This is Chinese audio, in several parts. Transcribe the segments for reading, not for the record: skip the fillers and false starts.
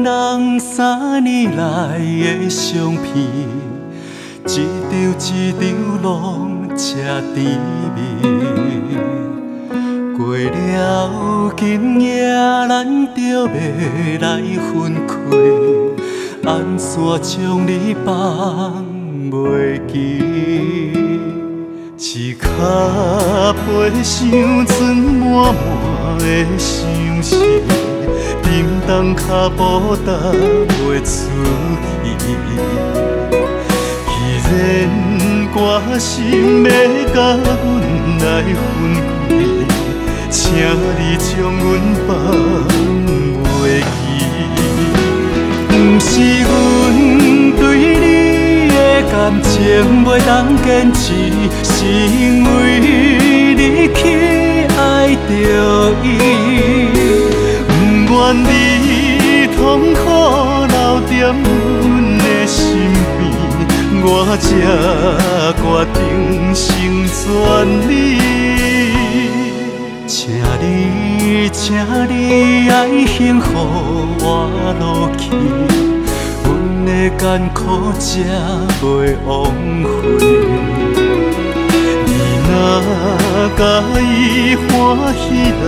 人3年来的相片，一张一张拢吃甜蜜。过了今夜，咱就要来分开，安怎将你放袂记？一脚陪伤船满满的相思，沉重脚步踏袂出去。既然决心要甲阮来分开，请你将阮放袂记。不是阮对你的感情袂当坚持，是因为你去爱着伊，不愿你痛苦留在阮的身边，我才决定成全你。请你爱幸福活落去，阮的艰苦才袂枉费。你若介意欢喜来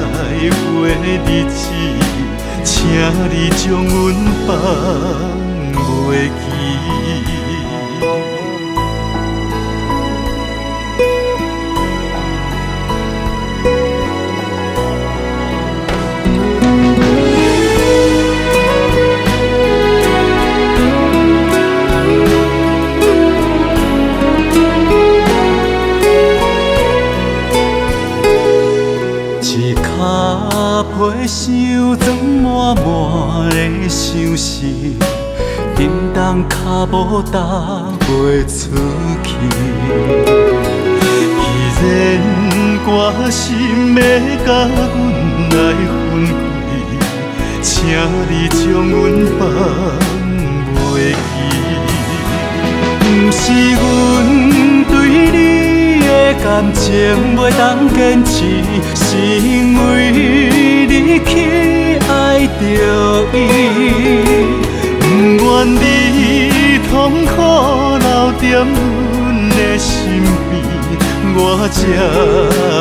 过日子，请你将阮放袂记。陪伤装满满的相思，沉重脚步踏袂出去。既然决心要甲阮来分开，请你将阮放袂记。不是阮对你的感情袂当坚持，是因为你去爱着伊，不愿你痛苦留在阮的身边，我才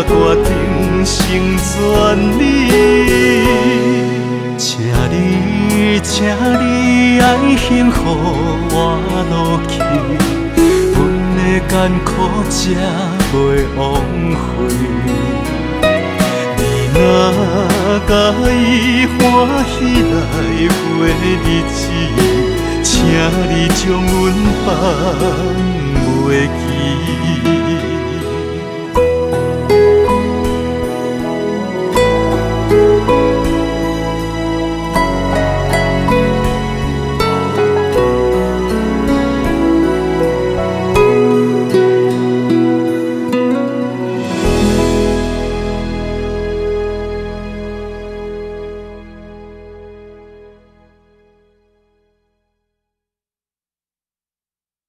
决定成全你。请你爱幸福活落去，阮的艰苦才袂枉费。若介意欢喜来过日子，请你将阮放袂记。